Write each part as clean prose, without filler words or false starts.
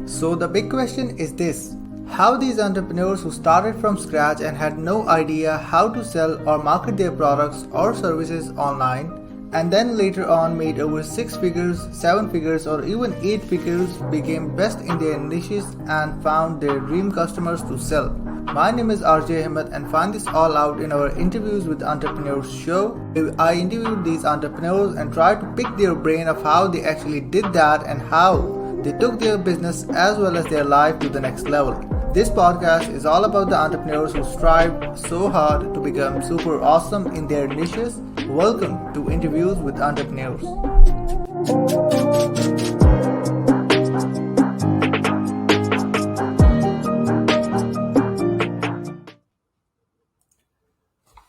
So the big question is this: how these entrepreneurs who started from scratch and had no idea how to sell or market their products or services online and then later on made over 6 figures, 7 figures or even 8 figures became best in their niches and found their dream customers to sell. My name is RJ Ahmed and find this all out in our Interviews with Entrepreneurs show. I interviewed these entrepreneurs and tried to pick their brain of how they actually did that and how they took their business as well as their life to the next level. This podcast is all about the entrepreneurs who strive so hard to become super awesome in their niches. Welcome to Interviews with Entrepreneurs.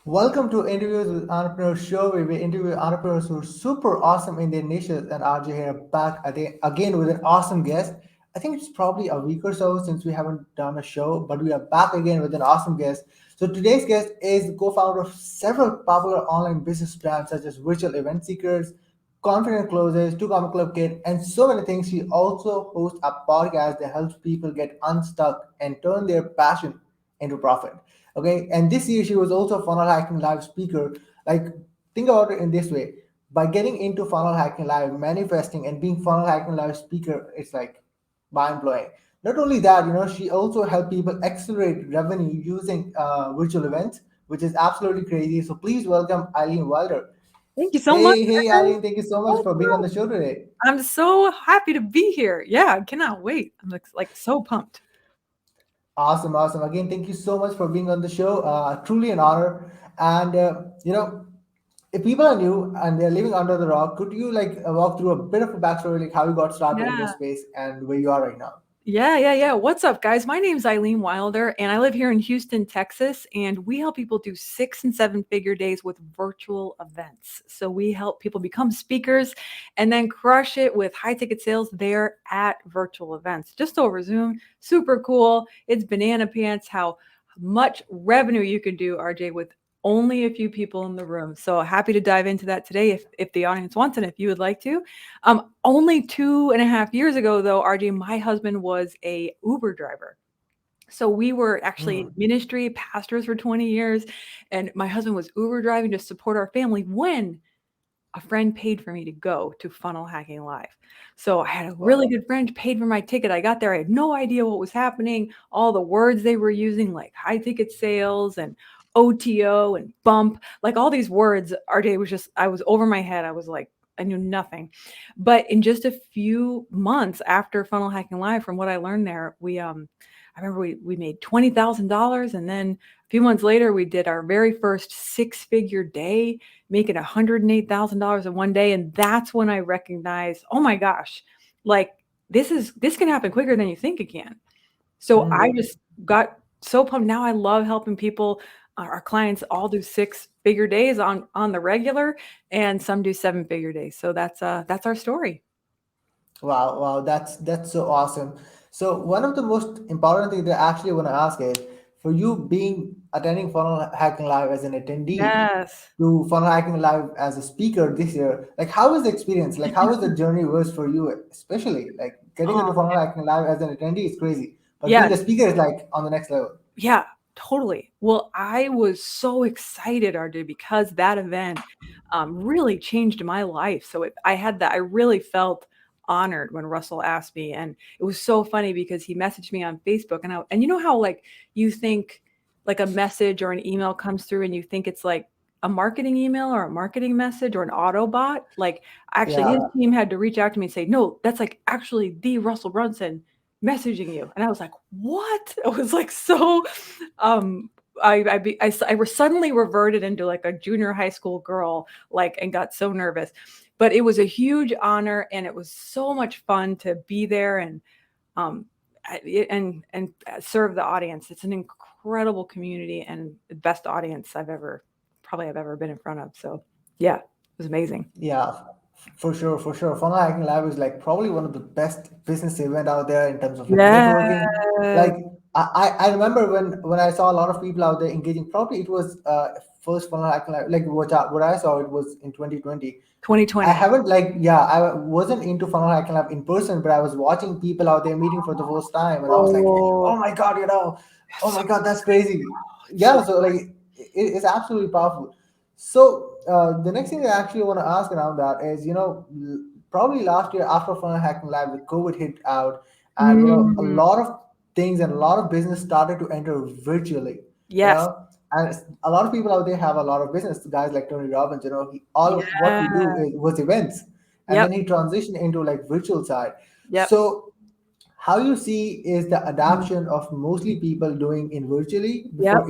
Welcome to Interviews with Entrepreneurs show, where we interview entrepreneurs who are super awesome in their niches. And RJ here back again with an awesome guest. I think it's probably a week or so since we haven't done a show, but we are back again with an awesome guest. So today's guest is the co-founder of several popular online business brands such as Virtual Event Seekers, Confident Closes, Two Comma Club Kit, and so many things. She also hosts a podcast that helps people get unstuck and turn their passion into profit. Okay, and this year she was also a funnel hacking live speaker. Like, think about it in this way: by getting into funnel hacking live, manifesting, and being funnel hacking live speaker, it's like mind blowing. Not only that, she also helped people accelerate revenue using virtual events, which is absolutely crazy. So please welcome Eileen Wilder. Thank you so much. Hey, Eileen, thank you so much for being on the show today. I'm so happy to be here. Yeah, I cannot wait. I'm like so pumped. Awesome, awesome. Again, thank you so much for being on the show. Truly an honor. And if people are new and they're living under the rock, could you walk through a bit of a backstory, like how you got started in Yeah. this space and where you are right now? Yeah. What's up, guys? My name's Eileen Wilder, and I live here in Houston, Texas. And we help people do 6 and 7 figure days with virtual events. So we help people become speakers and then crush it with high ticket sales there at virtual events, just over Zoom. Super cool. It's banana pants how much revenue you can do, RJ, with only a few people in the room. So happy to dive into that today if the audience wants and if you would like to. Only 2.5 years ago, though, RJ, my husband was a Uber driver. So we were actually ministry pastors for 20 years, and my husband was Uber driving to support our family when a friend paid for me to go to Funnel Hacking Live. So I had a really good friend paid for my ticket. I got there. I had no idea what was happening. All the words they were using, like high ticket sales and OTO and bump, like all these words, RJ was just, I was over my head. I was like, I knew nothing. But in just a few months after Funnel Hacking Live, from what I learned there, I remember we made $20,000, and then a few months later we did our very first 6-figure day, making $108,000 in one day, and that's when I recognized, oh my gosh, like this can happen quicker than you think it can. So I just got so pumped. Now I love helping people. Our clients all do 6-figure days on the regular, and some do 7-figure days. So that's our story. Wow, that's so awesome. So one of the most important things that I actually want to ask is, for you being attending Funnel Hacking Live as an attendee Yes. to Funnel Hacking Live as a speaker this year, like how was the experience? Like how was the journey was for you, especially like getting into Oh, Funnel Hacking Live as an attendee is crazy, but being yes. a speaker is like on the next level. Yeah, totally. Well, I was so excited, RJ, because that event really changed my life. So I had that. I really felt honored when Russell asked me, and it was so funny because he messaged me on Facebook, and you know how like you think like a message or an email comes through, and you think it's like a marketing email or a marketing message or an Autobot. Like actually, his Yeah. team had to reach out to me and say, "No, that's like actually the Russell Brunson messaging you." And I was like, what? I was like, so, I suddenly reverted into like a junior high school girl, like, and got so nervous, but it was a huge honor and it was so much fun to be there and, and serve the audience. It's an incredible community and the best audience I've ever been in front of. So yeah, it was amazing. Yeah, for sure, for sure. Funnel Hacking Lab is like probably one of the best business event out there in terms of like networking. Yes. Like I remember when I saw a lot of people out there engaging. Probably it was first funnel hacking live, like what I saw, it was in 2020. I 2020. haven't like yeah, I wasn't into funnel hacking live in person, but I was watching people out there meeting for the first time, and I was like, oh Oh, my god, oh my so god, that's crazy. so Yeah, so like it's absolutely powerful. So the next thing I actually want to ask around that is, probably last year after funnel hacking live, the COVID hit out, and a mm, lot of things and a lot of business started to enter virtually. You yes. know, and a lot of people out there have a lot of business. Guys like Tony Robbins, all of what he do Yeah. was events, and then Yep. he transitioned into like virtual side. Yep. So how you see is the Mm, adaption of mostly people doing in virtually yep.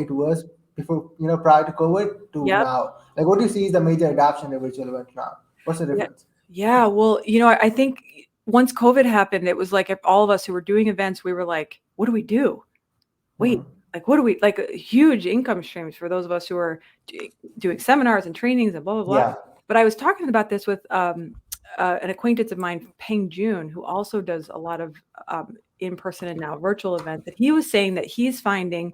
before prior to COVID to Yep. now. Like what do you see is the major adaption in virtual event now? What's the Yeah. difference? Yeah. Well, I think once COVID happened, it was like if all of us who were doing events, we were like, what do we do? Wait, Hmm. like, what do we like? Huge income streams for those of us who are doing seminars and trainings and blah, blah, blah. Yeah. But I was talking about this with an acquaintance of mine, Peng Jun, who also does a lot of in person and now virtual events. And he was saying that he's finding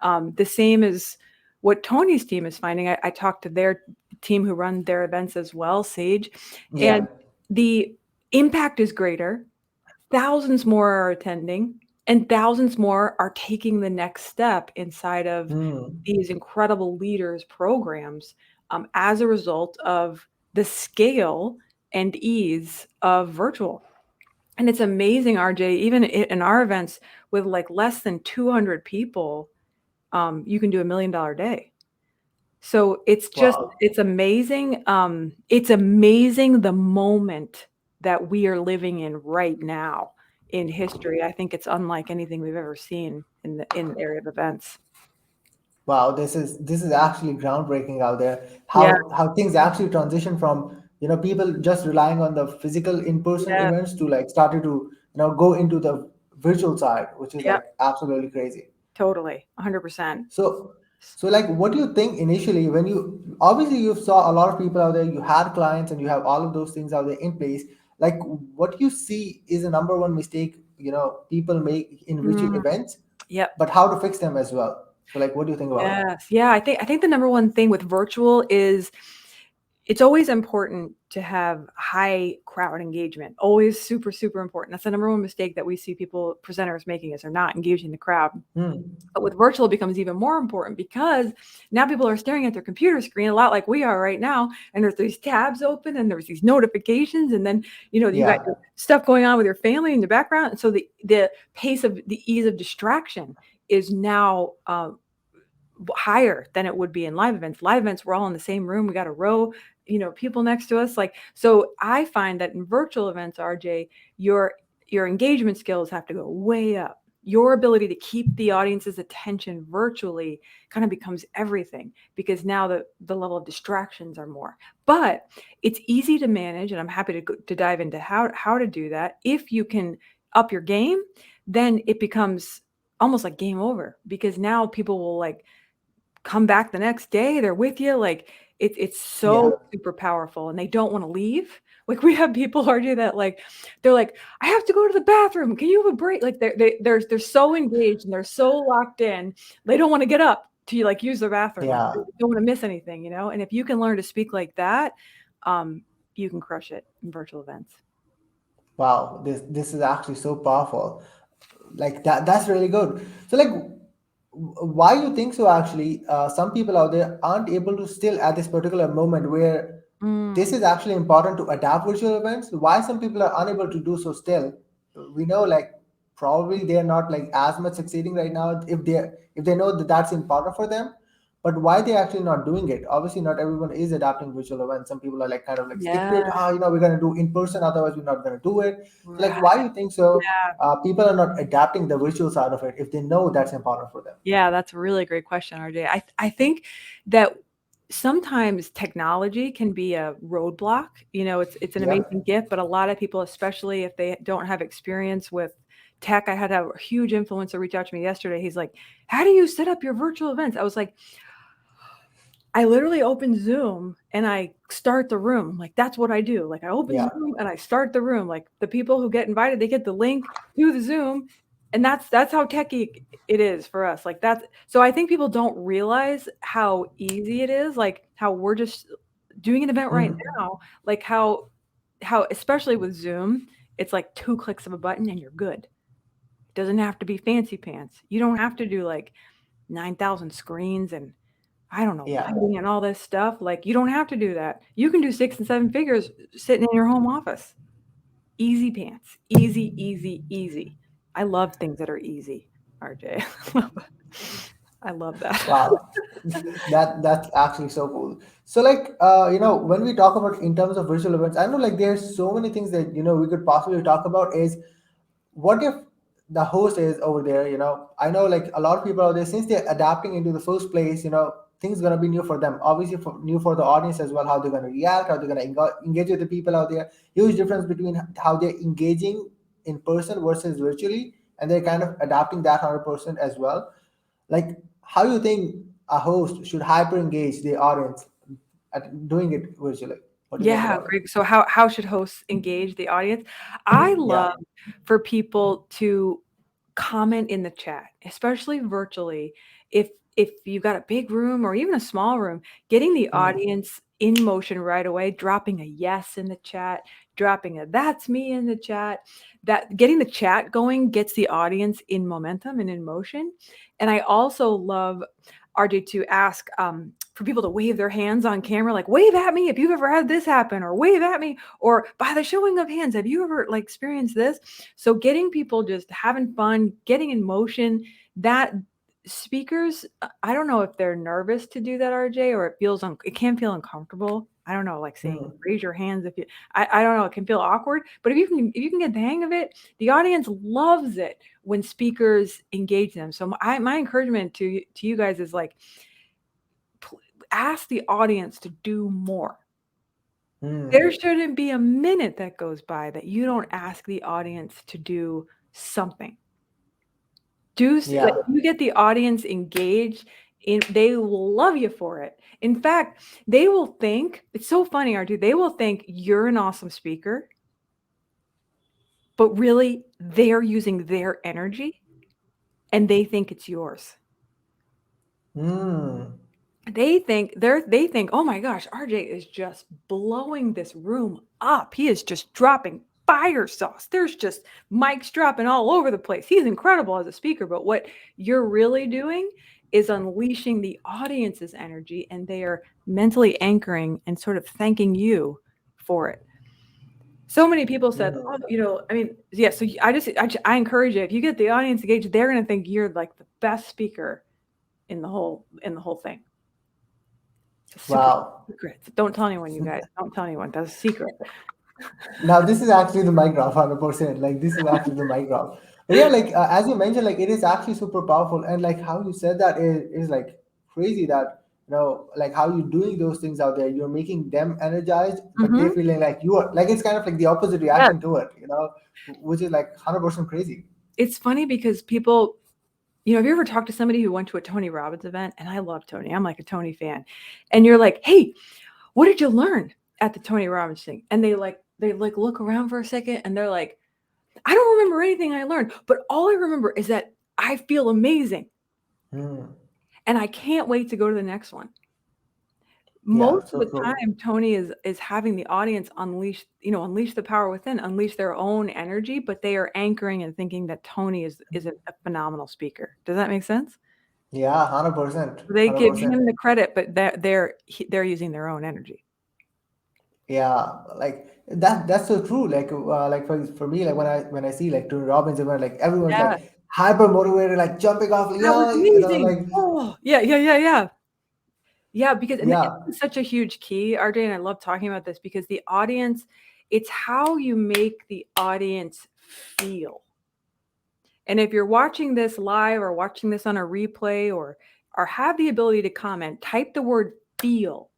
the same as what Tony's team is finding. I talked to their team who run their events as well, Sage, Yeah. and the impact is greater. Thousands more are attending, and thousands more are taking the next step inside of Hmm. these incredible leaders programs as a result of the scale and ease of virtual. And it's amazing, RJ, even in our events with like less than 200 people, you can do $1 million day. So Wow. it's amazing. It's amazing the moment that we are living in right now in history. I think it's unlike anything we've ever seen in the area of events. Wow, this is actually groundbreaking out there. Yeah, How things actually transition from people just relying on the physical in-person yeah, events to like started to go into the virtual side, which is yep, like absolutely crazy. totally, 100%. So, so like, what do you think initially when you obviously you saw a lot of people out there, you had clients and you have all of those things out there in place. Like, what you see is a number one mistake, people make in virtual Mm, events, yep. but how to fix them as well. So, like, what do you think about it? Yes. Yeah, I think the number one thing with virtual is it's always important to have high crowd engagement. Always super, super important. That's the number one mistake that we see people presenters making is they're not engaging the crowd. Hmm. But with virtual, it becomes even more important because now people are staring at their computer screen a lot like we are right now. And there's these tabs open and there's these notifications. And then, you got Yeah. your stuff going on with your family in the background. And so the pace of the ease of distraction is now higher than it would be in live events. Live events, we're all in the same room. We got a row, people next to us. Like, so I find that in virtual events, RJ, your engagement skills have to go way up. Your ability to keep the audience's attention virtually kind of becomes everything because now the level of distractions are more. But it's easy to manage, and I'm happy to dive into how to do that. If you can up your game, then it becomes almost like game over because now people will like come back the next day, they're with you, like, it's Yeah. so super powerful, and they don't wanna leave. Like, we have people argue that, like, they're like, "I have to go to the bathroom, can you have a break?" Like, they're so engaged, and they're so locked in, they don't wanna get up to, like, use the bathroom, like, Yeah. they don't wanna miss anything, and if you can learn to speak like that, you can crush it in virtual events. Wow. This is actually so powerful. Like that's really good. So like, why you think so? Actually, some people out there aren't able to still at this particular moment where this Mm, is actually important to adapt virtual events. Why some people are unable to do so still? We know like probably they're not like as much succeeding right now if they know that that's important for them, but why they actually not doing it? Obviously not everyone is adapting virtual events. Some people are like kind of like stick to it. yeah, We're going to do in person, otherwise we're not going to do it. So like, right, why do you think so yeah. people are not adapting the virtual side of it if they know that's important for them? Yeah, that's a really great question, RJ. I think that sometimes technology can be a roadblock. It's an Yep. amazing gift, but a lot of people, especially if they don't have experience with tech, I had a huge influencer reach out to me yesterday. He's like, "How do you set up your virtual events?" I was like, I literally open Zoom and I start the room. Like that's what I do. Like I open Yeah. Zoom and I start the room. Like the people who get invited, they get the link to the Zoom And that's how techy it is for us. Like that's so I think people don't realize how easy it is, like how we're just doing an event right Mm. now, like how especially with Zoom, it's like 2 clicks of a button and you're good. It doesn't have to be fancy pants. You don't have to do like 9,000 screens and I don't know, Yeah. lighting and all this stuff. Like you don't have to do that. You can do 6 and 7 figures sitting in your home office. Easy pants. Easy, easy, easy. I love things that are easy, RJ. I love that. Wow, that's actually so cool. So like when we talk about in terms of virtual events, I know like there's so many things that we could possibly talk about. Is what if the host is over there? I know like a lot of people out there, since they're adapting into the first place, things gonna be new for them. Obviously, new for the audience as well. How they're gonna react, how they're gonna engage with the people out there. Huge difference between how they're engaging in person versus virtually, and they're kind of adapting that 100% as well. Like, how you think a host should hyper engage the audience at doing it virtually? What do you think Yeah, about it? great. So how should hosts engage the audience? I Yeah. love for people to comment in the chat, especially virtually. If you've got a big room or even a small room, getting the Mm. audience in motion right away, dropping a yes in the chat, dropping a that's me in the chat, that getting the chat going gets the audience in momentum and in motion. And I also love RJ to ask for people to wave their hands on camera, like wave at me if you've ever had this happen, or wave at me, or by the showing of hands, have you ever like experienced this? So getting people just having fun, getting in motion, that speakers, I don't know if they're nervous to do that, RJ, or it can feel uncomfortable. I don't know, like saying Mm. raise your hands if you I don't know, it can feel awkward. But if you can get the hang of it, the audience loves it when speakers engage them. So my encouragement to you guys is like ask the audience to do more. There Mm. shouldn't be a minute that goes by that you don't ask the audience to do something. Like Yeah. you get the audience engaged they will love you for it. In fact, they will think it's so funny, RJ. They will think you're an awesome speaker, but really they're using their energy and they think it's yours. Mm. They think, oh my gosh, RJ is just blowing this room up. He is just dropping fire sauce. There's just mics dropping all over the place. He's incredible as a speaker, but what you're really doing is unleashing the audience's energy, and they are mentally anchoring and sort of thanking you for it. So many people said, oh, Mm. I mean, yeah. So I encourage you, if you get the audience engaged, they're going to think you're like the best speaker in the whole thing. It's a super Wow. secret. Don't tell anyone, you guys. Don't tell anyone. That's a secret. Now this is actually the mic drop, 100%. Like this is actually the mic drop. But yeah, like as you mentioned, like it is actually super powerful, and like how you said that is like crazy. That like how you doing those things out there, you're making them energized, but they're Mm-hmm. feeling like you are like it's kind of like the opposite Yes. reaction to it, which is like 100% crazy. It's funny because people, have you ever talked to somebody who went to a Tony Robbins event? And I love Tony. I'm like a Tony fan. And you're like, hey, what did you learn at the Tony Robbins thing? And they look around for a second and they're like, I don't remember anything I learned, but all I remember is that I feel amazing Hmm. and I can't wait to go to the next one. Yeah, Most of so the true. time, Tony is having the audience unleash the power within, unleash their own energy, but they are anchoring and thinking that Tony is a phenomenal speaker. Does that make sense? Yeah, 100%, They give 100%. him the credit, but they're using their own energy. Yeah, like that's so true. Like for me, like when I see like Tony Robbins event, like everyone's Yeah, like hyper motivated, like jumping off, like, that was yeah, amazing. like Oh, yeah, yeah, yeah, yeah. Yeah, because and yeah. it's such a huge key, RJ, and I love talking about this because the audience, it's how you make the audience feel. And if you're watching this live or watching this on a replay or have the ability to comment, type the word feel.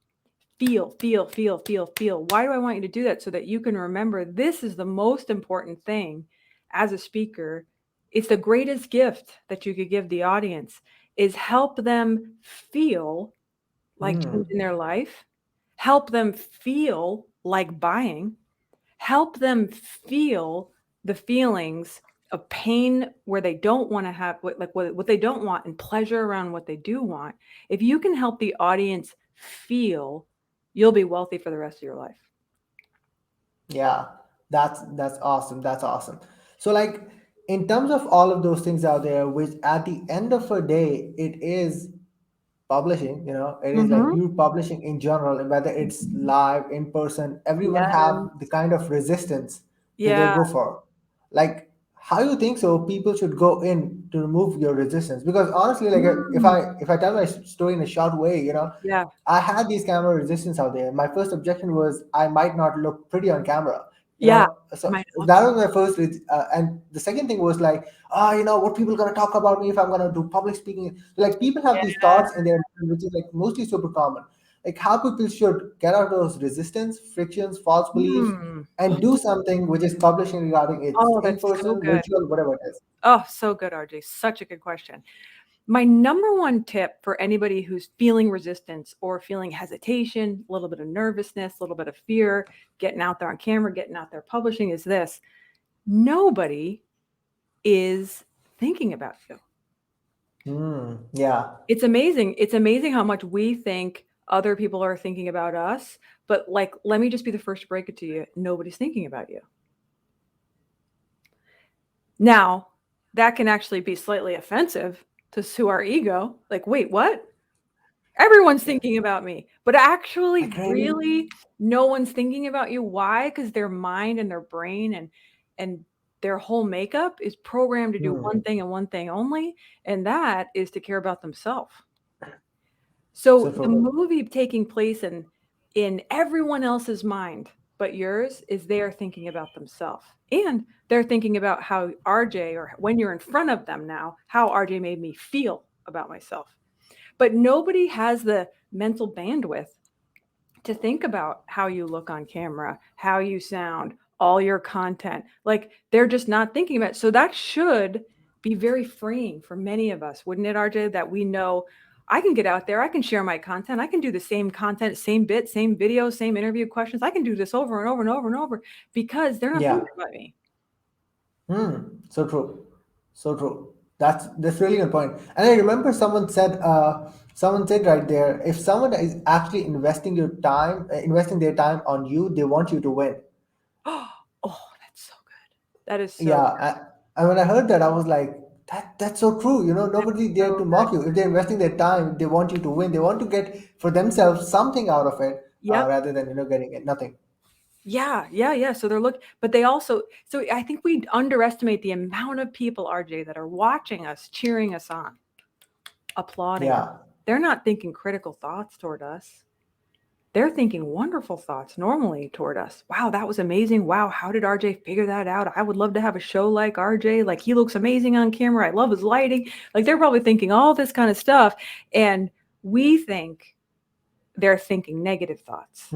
Feel, feel, feel, feel, feel. Why do I want you to do that? So that you can remember this is the most important thing as a speaker. It's the greatest gift that you could give the audience is help them feel like Hmm. changing their life, help them feel like buying, help them feel the feelings of pain where they don't want to have what they don't want, and pleasure around what they do want. If you can help the audience feel, you'll be wealthy for the rest of your life. Yeah, that's awesome. That's awesome. So like in terms of all of those things out there, which at the end of a day, it is publishing, it is like Mm-hmm. you publishing in general, and whether it's live, in person, everyone Yeah. have the kind of resistance that they Yeah. go for. Like, how you think so people should go in to remove your resistance? Because honestly, like if Mm. I tell my story in a short way, Yeah. I had these camera resistance out there. My first objection was I might not look pretty on camera. Yeah. So Might not. that was my first. And the second thing was like, what people gonna talk about me if I'm gonna do public speaking? Like people have these Yeah. thoughts in their mind, which is like mostly super common. Like how people should get out of those resistance, frictions, false beliefs, Mm. and do something which is publishing regarding it's Oh, in that's so person, good. virtual, whatever it is. Oh, so good, RJ. Such a good question. My number one tip for anybody who's feeling resistance or feeling hesitation, a little bit of nervousness, a little bit of fear, getting out there on camera, getting out there publishing is this: nobody is thinking about you. Yeah. It's amazing. It's amazing how much we think other people are thinking about us. But like, let me just be the first to break it to you. Nobody's thinking about you. Now, that can actually be slightly offensive to our ego. Like, wait, what? Everyone's thinking about me. But actually, Like really? really, no one's thinking about you. Why? Because their mind and their brain and their whole makeup is programmed to do one Hmm. thing and one thing only, and that is to care about themselves. So So the true. movie taking place in everyone else's mind but yours is they are thinking about themselves. And they're thinking about how RJ, or when you're in front of them now, how RJ made me feel about myself. But nobody has the mental bandwidth to think about how you look on camera, how you sound, all your content. Like they're just not thinking about it. So that should be very freeing for many of us, wouldn't it, RJ? That we know I can get out there, I can share my content, I can do the same content, same bit, same video, same interview questions. I can do this over and over and over and over because they're not Yeah. thinking about me. So true. So true. That's really good point. And I remember someone said right there, if someone is actually investing their time on you, they want you to win. Oh, that's so good. That is so Yeah. good. And when I heard that, I was like, that's so true. That's Nobody there so to good. mock you. If they're investing their time, they want you to win. They want to get for themselves something out of it, Yep. rather than getting it nothing. Yeah. So they're but they also, so I think we underestimate the amount of people, RJ, that are watching us, cheering us on, applauding us. Yeah. They're not thinking critical thoughts toward us. They're thinking wonderful thoughts normally toward us. Wow, that was amazing. Wow, how did RJ figure that out? I would love to have a show like RJ. Like he looks amazing on camera. I love his lighting. Like they're probably thinking all this kind of stuff. And we think they're thinking negative thoughts.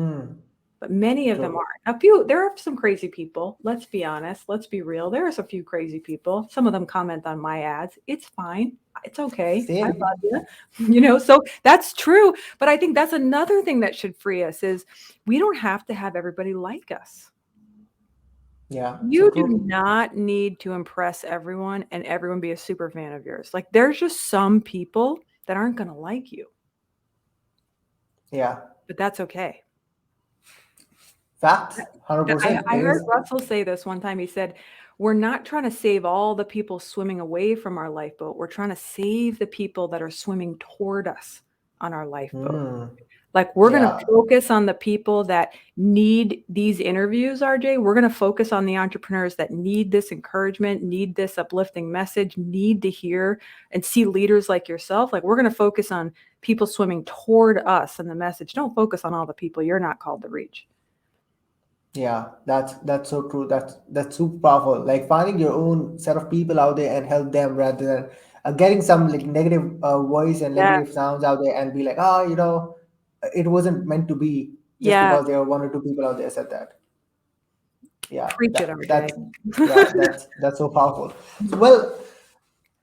But many of them True. aren't. There are some crazy people. Let's be honest. Let's be real. There's a few crazy people. Some of them comment on my ads. It's fine. It's okay. I Same. love you. So that's true. But I think that's another thing that should free us is we don't have to have everybody like us. Yeah. So You do true. not need to impress everyone and everyone be a super fan of yours. Like there's just some people that aren't going to like you, Yeah. but that's okay. Facts. I 100%. I It heard is. Russell say this one time. He said, "We're not trying to save all the people swimming away from our lifeboat. We're trying to save the people that are swimming toward us on our lifeboat. Like we're going to Yeah. focus on the people that need these interviews, RJ. We're going to focus on the entrepreneurs that need this encouragement, need this uplifting message, need to hear and see leaders like yourself. Like we're going to focus on people swimming toward us and the message. Don't focus on all the people you're not called to reach." Yeah, that's so true. That's super powerful. Like finding your own set of people out there and help them rather than getting some like negative voice and Yeah. negative sounds out there and be like, it wasn't meant to be just Yeah. because there were one or two people out there said that. Yeah, Preach it, RJ. that's so powerful. So, well,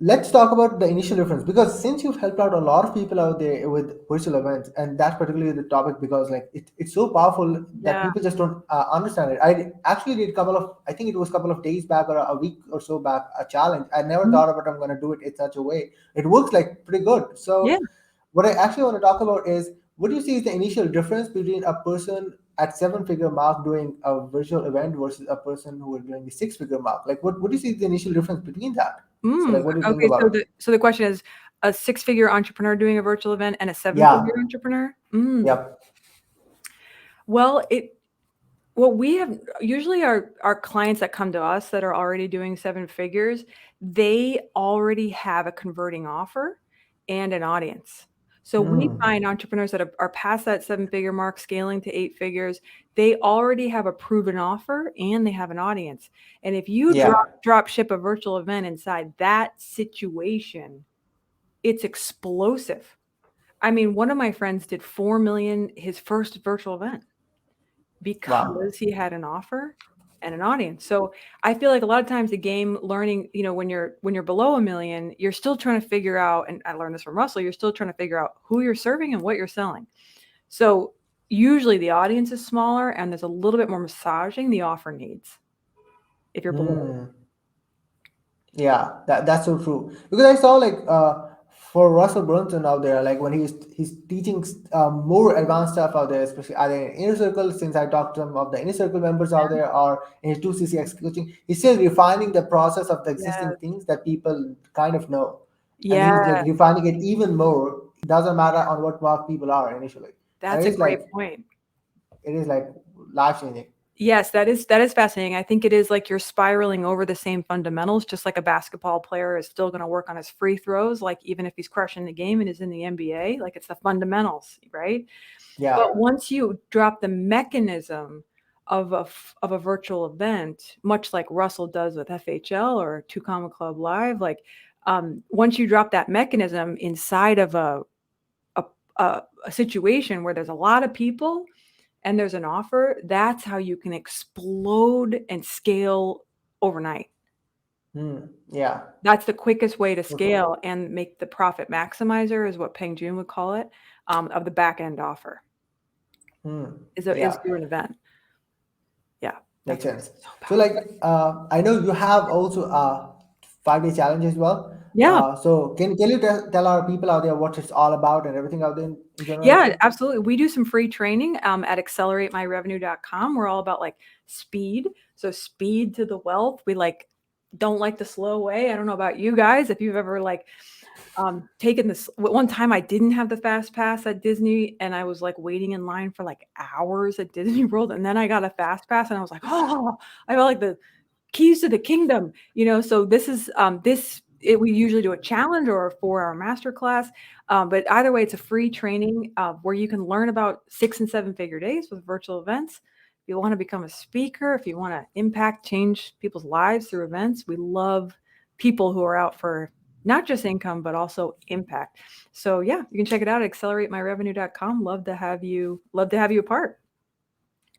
let's talk about the initial difference, because since you've helped out a lot of people out there with virtual events, and that's particularly the topic because like it's so powerful that Yeah. people just don't understand it. I actually did a couple of, I think it was a couple of days back or a week or so back, a challenge. I never Mhm. thought about I'm going to do it in such a way. It works like pretty good. Yeah. So what I actually want to talk about is, what do you see is the initial difference between a person at seven-figure mark doing a virtual event versus a person who is doing the six-figure mark? Like, what do you see is the initial difference between that? So, like, what do you think Okay, about so it? the question is a six-figure entrepreneur doing a virtual event and a Yeah. seven-figure entrepreneur? Yep. Well, what we have usually our clients that come to us that are already doing seven figures, they already have a converting offer and an audience. So we Hmm. find entrepreneurs that are past that seven-figure mark, scaling to eight figures, they already have a proven offer and they have an audience. And if you Yeah. drop ship a virtual event inside that situation, it's explosive. I mean, one of my friends did 4 million his first virtual event Wow. because he had an offer and an audience. So I feel like a lot of times the game learning, when you're below a million, you're still trying to figure out, and I learned this from Russell, you're still trying to figure out who you're serving and what you're selling. So usually the audience is smaller and there's a little bit more massaging the offer needs if you're below. Hmm. Yeah, that's so true. Because I saw like for Russell Brunson out there, like when he's teaching more advanced stuff out there, especially either in inner circle, since I talked to some of the inner circle members out there, or in his 2CCX coaching, he's still refining the process of the Yeah. existing things that people kind of know, and he's Yeah, like refining it even more. It doesn't matter on what mark people are initially, and that's a great point. it is like life changing. Yes, that is fascinating. I think it is like you're spiraling over the same fundamentals, just like a basketball player is still going to work on his free throws, like even if he's crushing the game and is in the NBA, like it's the fundamentals, right? Yeah. But once you drop the mechanism of a virtual event, much like Russell does with FHL or Two Comma Club Live, like once you drop that mechanism inside of a, a situation where there's a lot of people and there's an offer, that's how you can explode and scale overnight. Hmm. Yeah. That's the quickest way to So true. scale and make the profit maximizer, is what Peng Joon would call it, of the back end offer Hmm. is Yeah. through an event. Yeah, Makes that's sense. so So, powerful. like, I know you have also a 5 day challenge as well. Yeah. So, can you tell our people out there what it's all about and everything out there in general as Yeah, well? absolutely. We do some free training at acceleratemyrevenue.com. We're all about like speed. So speed to the wealth. We like don't like the slow way. I don't know about you guys if you've ever like taken this. One time I didn't have the fast pass at Disney and I was like waiting in line for like hours at Disney World, and then I got a fast pass and I was like, "Oh, I felt like the keys to the kingdom," so this is we usually do a challenge or a 4-hour master class, but either way it's a free training where you can learn about 6 and 7 figure days with virtual events. If you want to become a speaker, if you want to impact change people's lives through events, we love people who are out for not just income but also impact. So yeah, you can check it out at acceleratemyrevenue.com. Love to have you a part.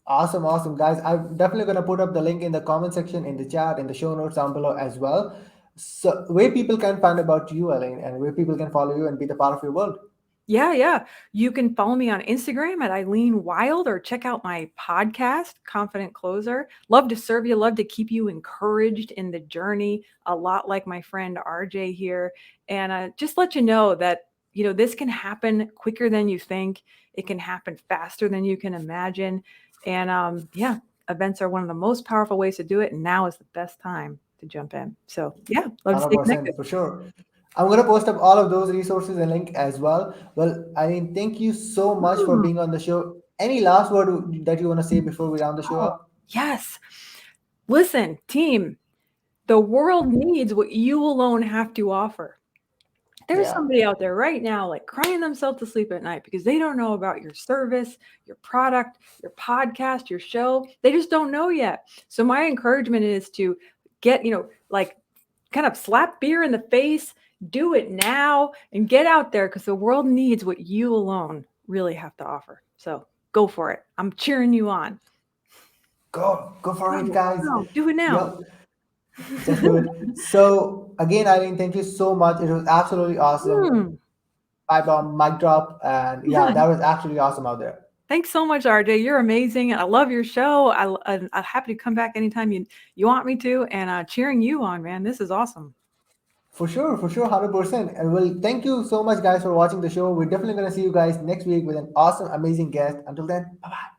Awesome, awesome, guys. I'm definitely gonna put up the link in the comment section, in the chat, in the show notes down below as well. So, where people can find about you, Elaine, and where people can follow you and be the part of your world. Yeah, yeah. You can follow me on Instagram at Eileen Wilder, or check out my podcast, Confident Closer. Love to serve you, love to keep you encouraged in the journey, a lot like my friend RJ here. And just let you know that, this can happen quicker than you think. It can happen faster than you can imagine. And yeah, events are one of the most powerful ways to do it. And now is the best time to jump in. So yeah, love to stay 100% connected. for sure. I'm gonna post up all of those resources and link as well. Well, I mean, thank you so much for Mm. being on the show. Any last word that you want to say before we round the show Oh, up? yes. Listen, team, the world needs what you alone have to offer. There's Yeah. somebody out there right now, like crying themselves to sleep at night because they don't know about your service, your product, your podcast, your show. They just don't know yet. So, my encouragement is to get, like kind of slap beer in the face, do it now, and get out there because the world needs what you alone really have to offer. So, go for it. I'm cheering you on. Go for it, No, guys. no, do it now. Well, Just do it. So again, Eileen, thank you so much. It was absolutely awesome. Hmm. Pipe bomb, mic drop, and yeah, that was actually awesome out there. Thanks so much, RJ. You're amazing, and I love your show. I'm happy to come back anytime you want me to, and cheering you on, man. This is awesome. For sure, 100%. And well, thank you so much, guys, for watching the show. We're definitely gonna see you guys next week with an awesome, amazing guest. Until then, bye bye.